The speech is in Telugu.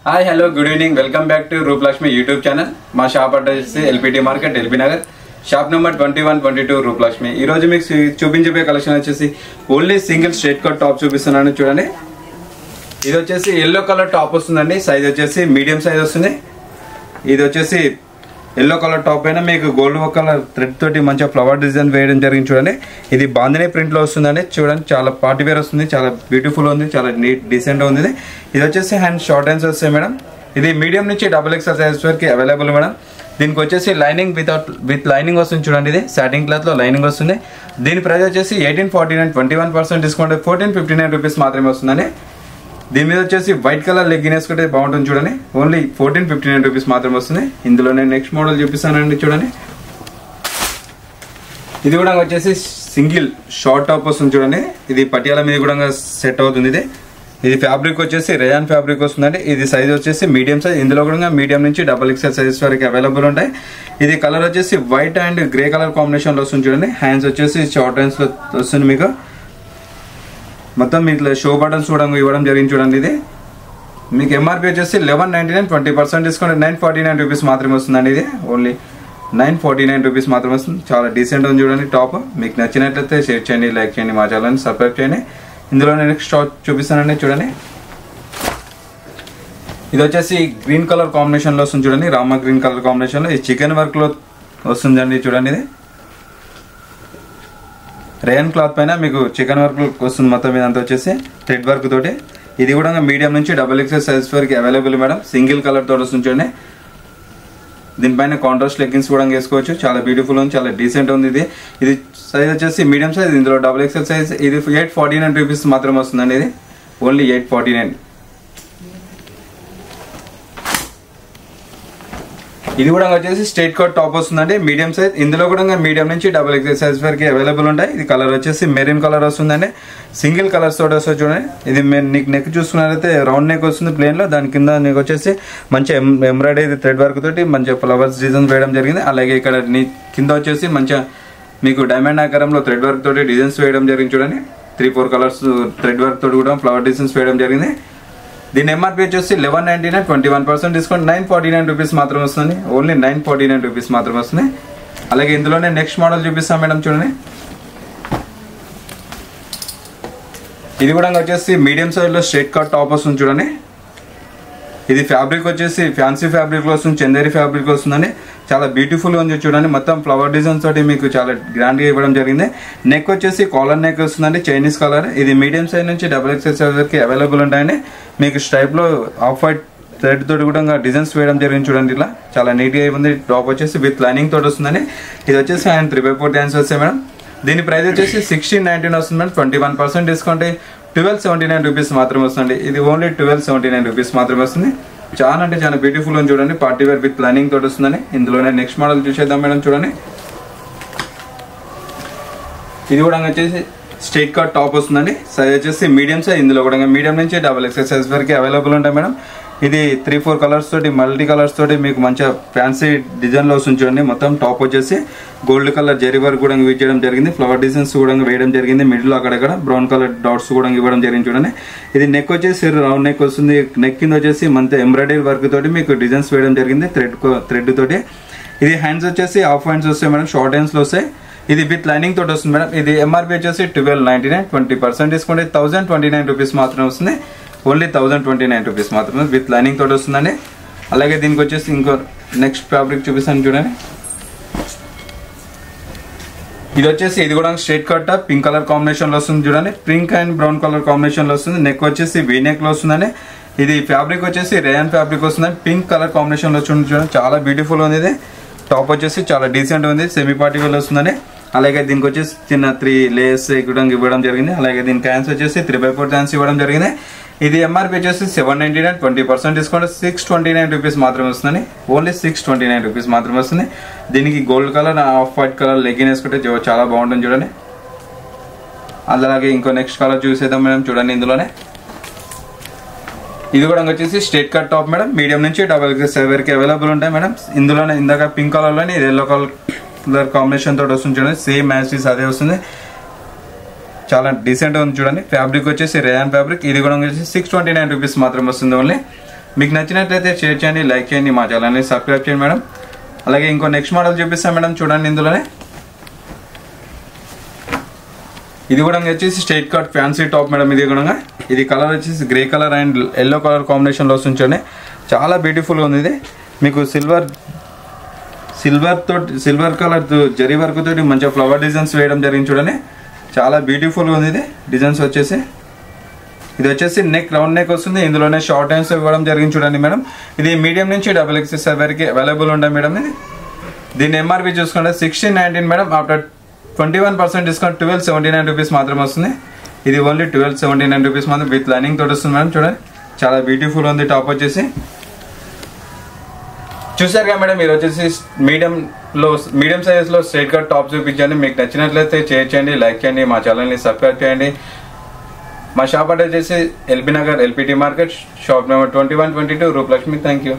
Hi hello good evening welcome back to Rupalakshmi YouTube channel. మా shop address LPT market LB Nagar, shop number 2122 Rupalakshmi. ఈ రోజు మీకు చూపించే కలెక్షన్ వచ్చేసి only single straight cut top చూపిస్తున్నాను. చూడండి, ఇది వచ్చేసి ఎల్లో కలర్ టాప్ వస్తుందండి. సైజ్ వచ్చేసి మీడియం సైజ్ వస్తుంది. ఇది వచ్చేసి ఎల్లో కలర్ టాప్ అయినా మీకు గోల్డ్ కలర్ థ్రెడ్ తోటి మంచిగా ఫ్లవర్ డిజైన్ వేయడం జరిగింది. చూడండి, ఇది బాందినీ ప్రింట్ లో వస్తుందండి. చూడండి, చాలా పార్టీ వేర్ వస్తుంది, చాలా బ్యూటిఫుల్ ఉంది, చాలా నీట్ డీసెంట్ ఉంది. ఇది వచ్చేసి హ్యాండ్ షార్ట్ హ్యాండ్స్ వస్తాయి మేడం. ఇది మీడియం నుంచి XXL సైజ్ వరకు అవైలబుల్ మేడం. దీనికి వచ్చేసి లైనింగ్ విత్ లైనింగ్ వస్తుంది. చూడండి, ఇది సాటిన్ క్లాత్ లో లైనింగ్ వస్తుంది. దీని ప్రైస్ వచ్చేసి 1849, 21% డిస్కౌంట్ 1459 రూపీస్ మాత్రమే వస్తుందండి. దీని మీద వచ్చేసి వైట్ కలర్ లెగ్గిన్ వేసుకుంటే బాగుంటుంది. చూడండి, ఓన్లీ 1459 రూపీస్ మాత్రమే వస్తుంది. ఇందులో నేను నెక్స్ట్ మోడల్ చూపిస్తానండి. చూడండి, ఇది కూడా వచ్చేసి సింగిల్ షార్ట్ టాప్ వస్తుంది. చూడండి, ఇది పటియాల మీద కూడా సెట్ అవుతుంది. ఇది ఫ్యాబ్రిక్ వచ్చేసి రేయాన్ ఫ్యాబ్రిక్ వస్తుందండి. ఇది సైజ్ వచ్చేసి మీడియం సైజ్. ఇందులో కూడా మీడియం నుంచి XXL సైజ్ వరకు అవైలబుల్ ఉంటాయి. ఇది కలర్ వచ్చేసి white and grey colour combination లో వస్తుంది. చూడండి, హ్యాండ్స్ వచ్చేసి షార్ట్ హ్యాండ్స్ లో వస్తుంది. మీకు మొత్తం ఇట్లా షో బటన్స్ కూడా ఇవ్వడం జరిగింది. చూడండి, ఇది మీకు ఎంఆర్పీ వచ్చేసి 1199, 20% డిస్కౌంట్ 949 రూపీస్ మాత్రమే వస్తుందండి. ఇది ఓన్లీ 949 రూపీస్ మాత్రమే వస్తుంది. చాలా డీసెంట్ ఉంది. చూడండి, టాప్ మీకు నచ్చినట్లయితే షేర్ చేయండి, లైక్ చేయండి, మా ఛానల్ని సబ్స్క్రైబ్ చేయండి. ఇందులో నేను నెక్స్ట్ టాప్ చూపిస్తానండి. చూడండి, ఇది వచ్చేసి గ్రీన్ కలర్ కాంబినేషన్ లో వస్తుంది. చూడండి, రామా గ్రీన్ కలర్ కాంబినేషన్ లో ఇది చికెన్ వర్క్ లో వస్తుందండి. చూడండి, ఇది రేయన్ క్లాత్ పైన మీకు చికెన్ వర్క్ వస్తుంది. మొత్తం ఇదంతా వచ్చేసి థ్రెడ్ వర్క్ తోటి. ఇది కూడా మీడియం నుంచి XXL సైజ్ వరకు అవైలబుల్ మేడం. సింగిల్ కలర్ తోటి వస్తుంది. చూడండి, దీనిపైన కాంట్రాస్ట్ లెగ్గిన్స్ కూడా వేసుకోవచ్చు. చాలా బ్యూటిఫుల్ ఉంది, చాలా డీసెంట్ ఉంది. ఇది సైజ్ వచ్చేసి మీడియం సైజ్. ఇందులో XXL సైజ్. ఇది 849 రూపీస్ మాత్రమే వస్తుందండి. ఇది ఓన్లీ 849. ఇది కూడా వచ్చేసి స్ట్రైట్ కట్ టాప్ వస్తుందండి, మీడియం సైజ్. ఇందులో కూడా మీడియం నుంచి XXL సైజ్ వరకు అవైలబుల్ ఉంటాయి. ఇది కలర్ వచ్చేసి మెరీన్ కలర్ వస్తుందండి. సింగిల్ కలర్స్ తోటి వస్తుంది. చూడండి, ఇది నీకు నెక్ చూసుకున్నట్లయితే రౌండ్ నెక్ వస్తుంది ప్లేన్ లో. దాని కింద నీకు వచ్చేసి మంచి ఎంబ్రాయిడరీ థ్రెడ్ వర్క్ తోటి మంచిగా ఫ్లవర్స్ డిజైన్ వేయడం జరిగింది. అలాగే ఇక్కడ కింద వచ్చేసి మంచిగా మీకు డైమండ్ ఆకారంలో థ్రెడ్ వర్క్ తోటి డిజైన్స్ వేయడం జరిగింది. చూడండి, 3-4 కలర్స్ థ్రెడ్ వర్క్ తోటి కూడా ఫ్లవర్ డిజైన్స్ వేయడం జరిగింది. దీని ఎంఆర్పీ వచ్చేసి 1199, 21% డిస్కౌంట్ 949 రూపీస్ మాత్రం వస్తుంది. ఓన్లీ 949 రూపీస్ మాత్రం వస్తుంది. అలాగే ఇందులోనే నెక్స్ట్ మోడల్ చూపిస్తాం మేడం. చూడండి, ఇది కూడా వచ్చేసి మీడియం సైజ్ లో స్ట్రైట్ కట్ టాప్ వస్తుంది. చూడండి, ఇది ఫ్యాబ్రిక్ వచ్చేసి ఫ్యాన్సీ ఫ్యాబ్రిక్ లో వస్తుంది, చందేరి ఫ్యాబ్రిక్ లో వస్తుందండి. చాలా బ్యూటిఫుల్ గా ఉంది. చూడండి, మొత్తం ఫ్లవర్ డిజైన్స్ తోటి మీకు చాలా గ్రాండ్ గా ఇవ్వడం జరిగింది. నెక్ వచ్చేసి కాలర్ నెక్ వస్తుందండి, చైనీస్ కలర్. ఇది మీడియం సైజ్ నుంచి XXL సైజ్ వరకు అవైలబుల్ ఉంటాయండి. మీకు స్ట్రైప్ లో ఆఫ్ వైట్ థ్రెడ్ తోటి కూడా డిజైన్స్ వేయడం జరిగింది. చూడండి, ఇలా చాలా నీట్ గా ఉంది. టాప్ వచ్చేసి విత్ లైనింగ్ తోటి వస్తుందండి. ఇది వచ్చేసి హ్యాండ్ 3/4 హ్యాండ్స్ వస్తాయి మేడం. దీని ప్రైస్ వచ్చేసి 1699 వస్తుంది మేడం. 21% డిస్కౌంట్ 1279 రూపీస్ మాత్రమే వస్తుంది. ఇది ఓన్లీ 1279 రూపీస్ మాత్రమే వస్తుంది. చాలా అంటే చాలా బ్యూటిఫుల్ అని. చూడండి, పార్టీ వేర్ విత్ లైనింగ్ తోటి వస్తుందని. ఇందులోనే నెక్స్ట్ మోడల్ చూసేద్దాం మేడం. చూడండి, ఇది కూడా వచ్చేసి స్ట్రైట్ కట్ టాప్ వస్తుందండి. సైజ్ వచ్చేసి మీడియం సైజ్. ఇందులో కూడా మీడియం నుంచి XXL సైజ్ వరకు అవైలబుల్ ఉంటాయి మేడం. ఇది 3-4 కలర్స్ తోటి మల్టీ కలర్స్ తోటి మీకు మంచిగా ఫ్యాన్సీ డిజైన్ లో వస్తుంది. చూడండి, మొత్తం టాప్ వచ్చేసి గోల్డ్ కలర్ జరీ వర్క్ కూడా యూజ్ చేయడం జరిగింది. ఫ్లవర్ డిజైన్స్ కూడా వేయడం జరిగింది. మిడిల్ లో అక్కడక్కడ బ్రౌన్ కలర్ డాట్స్ కూడా ఇవ్వడం జరిగింది. చూడండి, ఇది నెక్ వచ్చేసి రౌండ్ నెక్ వస్తుంది. నెక్ కింద వచ్చేసి మంచి ఎంబ్రాయిడరీ వర్క్ తోటి మీకు డిజైన్స్ వేయడం జరిగింది థ్రెడ్ తోటి. ఇది హ్యాండ్స్ వచ్చేసి హాఫ్ హ్యాండ్స్ వస్తాయి మేడం, షార్ట్ హ్యాండ్స్ లో వస్తాయి. ఇది విత్ లైనింగ్ తోటి వస్తుంది మేడం. ఇది ఎంఆర్పీ వచ్చేసి 1299, 20% డిస్కౌంట్ 1029 రూపీస్ మాత్రమే వస్తుంది. ఓన్లీ 1029 రూపీస్ మాత్రమే విత్ లైనింగ్ తోటి వస్తుందండి. అలాగే దీనికి వచ్చేసి ఇంకో నెక్స్ట్ ఫ్యాబ్రిక్ చూపిస్తాను. చూడండి, ఇది వచ్చేసి ఇది కూడా straight cut pink colour combination లో వస్తుంది. చూడండి, pink and brown colour combination లో వస్తుంది. నెక్ వచ్చేసి వీ నెక్ లో వస్తుందండి. ఇది ఫ్యాబ్రిక్ వచ్చేసి రేయన్ ఫ్యాబ్రిక్ వస్తుందండి. పింక్ కలర్ కాంబినేషన్ లో చూడండి, చాలా బ్యూటిఫుల్ ఉంది. ఇది టాప్ వచ్చేసి చాలా డీసెంట్ ఉంది, సెమీ పార్టీ వేర్ వస్తుందండి. అలాగే దీనికి వచ్చేసి చిన్న 3 లేయర్స్ కూడా ఇవ్వడం జరిగింది. అలాగే దీనికి హ్యాండ్స్ వచ్చేసి 3/4 హ్యాండ్స్ ఇవ్వడం జరిగింది. ఇది ఎంఆర్పీ వచ్చేసి 799, 20% డిస్కౌంట్ 629 రూపీస్ మాత్రమే వస్తుంది. ఓన్లీ 629 రూపీస్ మాత్రమే వస్తుంది. దీనికి gold colour off white colour legging వేసుకుంటే చాలా బాగుంటుంది. చూడండి, అలాగే ఇంకో నెక్స్ట్ కలర్ చూసేద్దాం మేడం. చూడండి, ఇందులోనే ఇది కూడా వచ్చేసి straight cut top madam. Medium నుంచి XXL వరకు అవైలబుల్ ఉంటాయి మేడం. ఇందులోనే ఇందాక పింక్ కలర్ లోనే ఇది ఎల్లో కలర్ కాంబినేషన్ తోటి వస్తుంది. చూడండి, సేమ్ మ్యాచెస్ అదే వస్తుంది. చాలా డీసెంట్ ఉంది. చూడండి, ఫ్యాబ్రిక్ వచ్చేసి రేయాన్ ఫ్యాబ్రిక్. ఇది కూడా వచ్చేసి 629 రూపీస్ మాత్రం వస్తుంది ఓన్లీ. మీకు నచ్చినట్లయితే షేర్ చేయండి, లైక్ చేయండి, మా ఛానల్ని సబ్స్క్రైబ్ చేయండి మేడం. అలాగే ఇంకో నెక్స్ట్ మోడల్ చూపిస్తాం మేడం, చూడండి. ఇందులోనే ఇది కూడా వచ్చేసి straight cut fancy top madam. ఇది కలర్ వచ్చేసి grey colour and yellow colour కాంబినేషన్లో వస్తుంది. చాలా బ్యూటిఫుల్గా ఉంది. ఇది మీకు సిల్వర్ కలర్ జరీ వర్క్ తోటి మంచిగా ఫ్లవర్ డిజైన్స్ వేయడం జరిగింది. చూడండి, చాలా బ్యూటిఫుల్గా ఉంది. ఇది డిజైన్స్ వచ్చేసి ఇది వచ్చేసి నెక్ రౌండ్ నెక్ వస్తుంది. ఇందులోనే షార్ట్ హ్యాండ్స్ ఇవ్వడం జరిగింది. చూడండి మేడం, ఇది మీడియం నుంచి XXL వరకు అవైలబుల్ ఉంటాయి మేడం. దీని ఎంఆర్పి చూసుకుంటే 1619 మేడం. ఆఫ్టర్ 21% డిస్కౌంట్ 1279 రూపీస్ మాత్రమే వస్తుంది. ఇది ఓన్లీ 1279 రూపీస్ మాత్రం విత్ లైనింగ్ తోటి వస్తుంది మేడం. చూడండి, చాలా బ్యూటిఫుల్ ఉంది. టాప్ వచ్చేసి చూసారుగా మేడం, మీరు వచ్చేసి మీడియం సైజ్ లో స్ట్రైట్ కట్ టాప్ చూపించండి. మీకు నచ్చినట్లయితే షేర్ చేయండి, లైక్ చేయండి, మా ఛానల్ని సబ్స్క్రైబ్ చేయండి. మా షాప్ అడ్రస్ వచ్చేసి LB Nagar LPT market, shop number 2122, Rupalakshmi. Thank you.